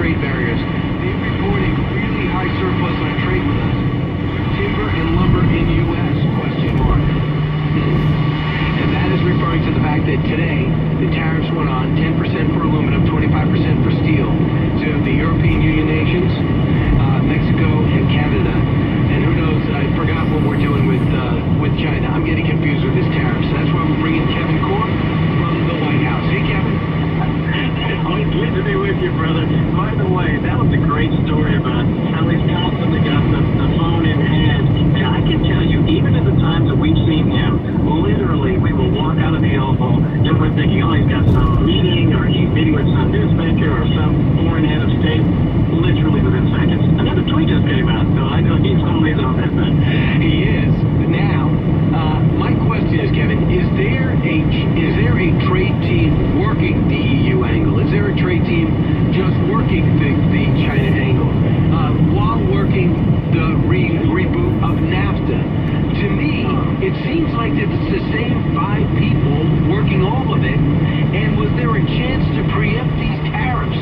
trade barriers. They report a really high surplus on trade with us. Timber and lumber in U.S., question mark. And that is referring to the fact that today, the tariffs went on 10% for aluminum, 25% for steel, to the European Union nations, Mexico, and Canada. And who knows, I forgot what we're doing with China. I'm getting confused with this tariff. So that's why we're bringing Kevin Corr from the White House. Hey, Kevin. Always good to be with you, brother. By the way, that was a great story about how he's constantly got the phone in hand. And I can tell you, even in the times that we've seen him, literally, we will walk out of the Oval and we're thinking, oh, he's got some meeting, or he's meeting with some newsmaker or some foreign head of state, literally within seconds. Another tweet just came out, so I know he's always on that thing. He is. Now, my question is, Kevin, is there a trade team working the EU angle? Is there a trade team just working the China angle while working the reboot of NAFTA? To me, it seems like it's the same 5 people working all of it. And was there a chance to preempt these tariffs?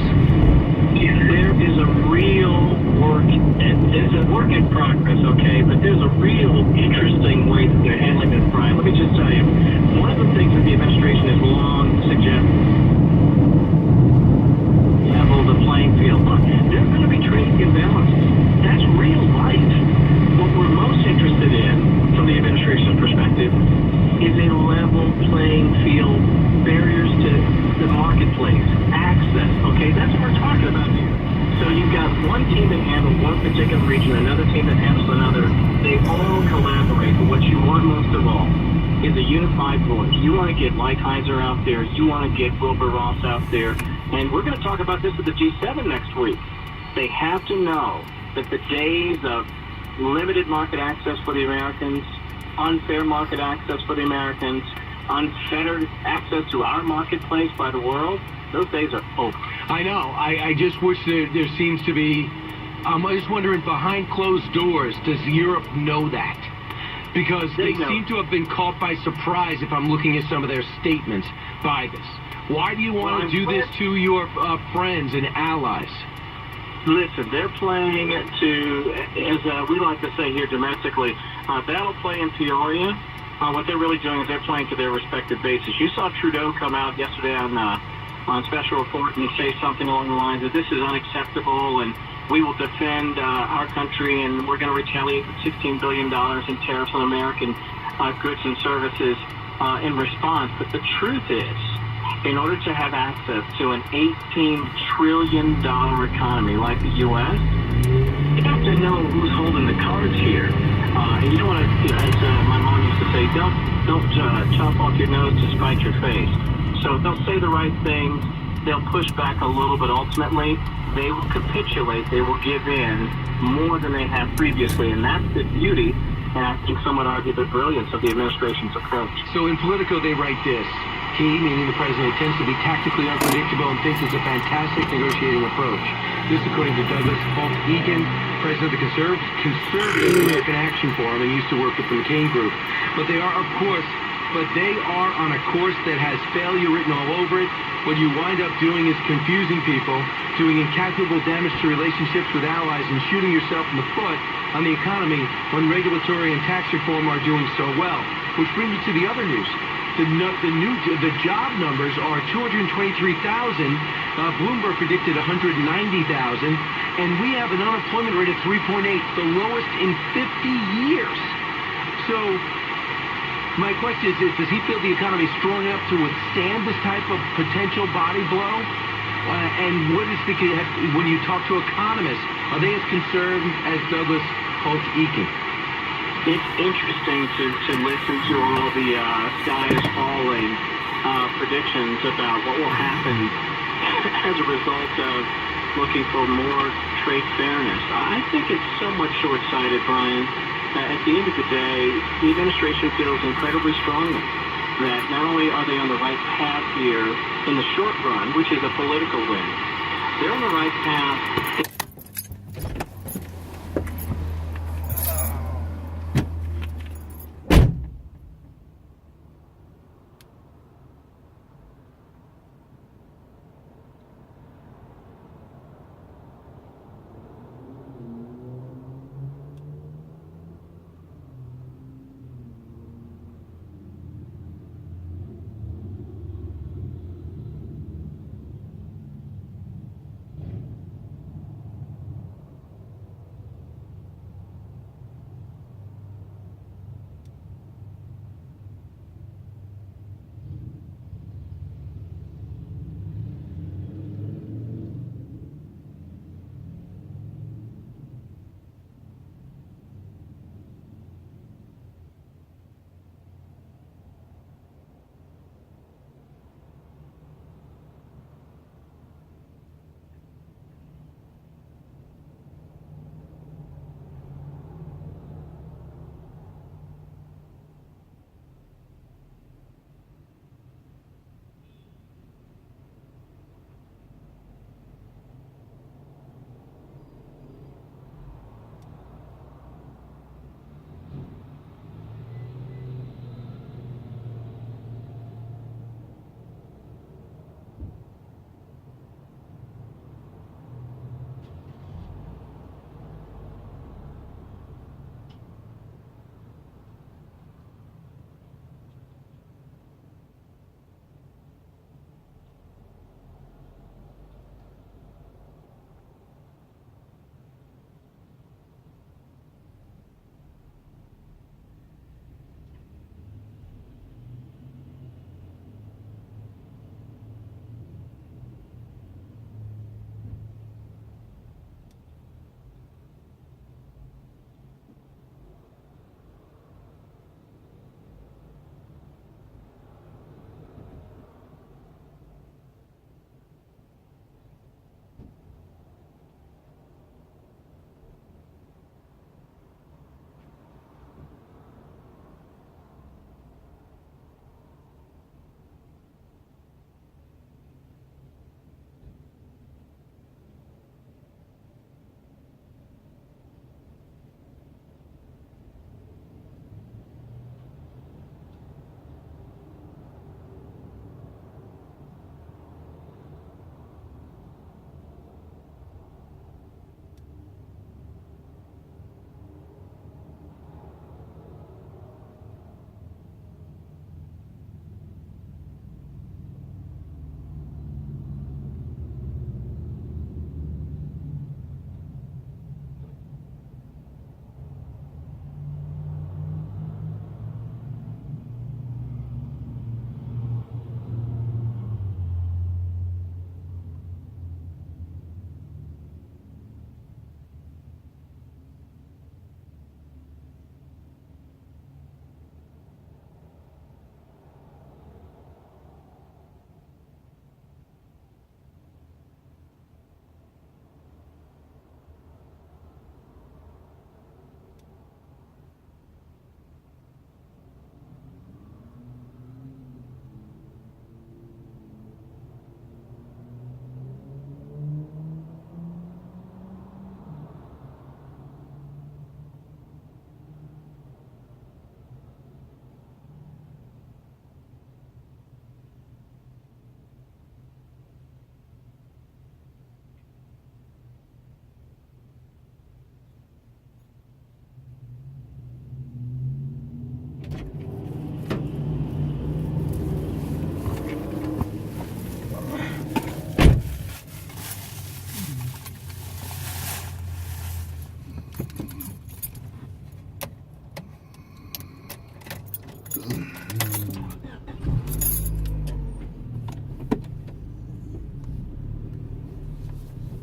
There is a real work, it's a work in progress, okay, but there's a real interesting way that they're handling this, Brian. Let me just tell you, one of the things that the administration has long suggested, level the playing field. Look, there are going to be trade imbalances. That's real life. What we're most interested in, from the administration's perspective, is a level playing field, barriers to the marketplace, access, okay? That's what we're talking about here. So you've got one team that handles one particular region, another team that handles another. They all collaborate, but what you want most of all is a unified voice. You want to get Lighthizer out there. You want to get Wilbur Ross out there. And we're going to talk about this at the G7 next week. They have to know that the days of limited market access for the Americans, unfair market access for the Americans, unfettered access to our marketplace by the world, those days are over. I know. I just wish there seems to be... I'm just wondering, behind closed doors, does Europe know that? Because they seem to have been caught by surprise, if I'm looking at some of their statements, by this. Why do you want to do this to your friends and allies? Listen, they're playing to, as we like to say here domestically, that'll play in Peoria. What they're really doing is they're playing to their respective bases. You saw Trudeau come out yesterday on special report and say something along the lines of, this is unacceptable and we will defend our country and we're going to retaliate with $16 billion in tariffs on American goods and services in response. But the truth is, in order to have access to an $18 trillion economy like the U.S., you have to know who's holding the cards here. And you don't want to, as my mom used to say, don't chop off your nose to spite your face. So they'll say the right things. They'll push back a little, but ultimately they will capitulate. They will give in more than they have previously. And that's the beauty, and I think some would argue the brilliance of the administration's approach. So in Politico, they write this. He, meaning the president, tends to be tactically unpredictable and thinks it's a fantastic negotiating approach. This according to Douglas Holt-Eakin, president of the Conservative American Action Forum, and used to work with the McCain Group. But they are on a course that has failure written all over it. What you wind up doing is confusing people, doing incalculable damage to relationships with allies, and shooting yourself in the foot on the economy when regulatory and tax reform are doing so well. Which brings me to the other news. The job numbers are 223,000. Bloomberg predicted 190,000, and we have an unemployment rate of 3.8, the lowest in 50 years. So my question is, does he feel the economy is strong enough to withstand this type of potential body blow? And what is when you talk to economists, are they as concerned as Douglas Holt-Eakin? It's interesting to listen to all the sky is falling predictions about what will happen as a result of looking for more trade fairness. I think it's somewhat short-sighted, Brian. At the end of the day, the administration feels incredibly strongly that not only are they on the right path here in the short run, which is a political win, they're on the right path.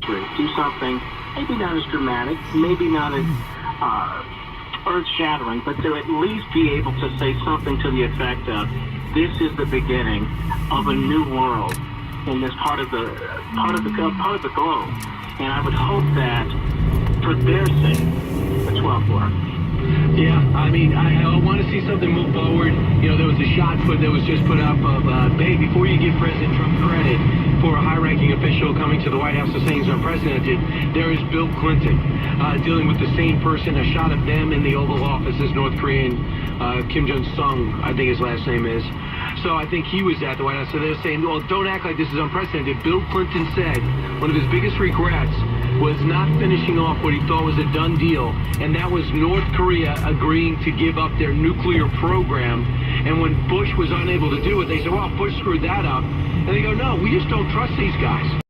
history. Do something maybe not as dramatic, maybe not as earth-shattering, but to at least be able to say something to the effect of, this is the beginning of a new world in this part of the globe. And I would hope that, for their sake, the 12th work. Yeah, I mean, I want to see something move forward. You know, there was a shot that was just put up of, hey, before you give President Trump credit for a high-ranking official coming to the White House to say he's unprecedented, there is Bill Clinton dealing with the same person, a shot of them in the Oval Office as North Korean Kim Jong-sung, I think his last name is. So I think he was at the White House. So they're saying, well, don't act like this is unprecedented. Bill Clinton said one of his biggest regrets was not finishing off what he thought was a done deal, and that was North Korea agreeing to give up their nuclear program. And when Bush was unable to do it, they said, well, Bush screwed that up. And they go, no, we just don't trust these guys.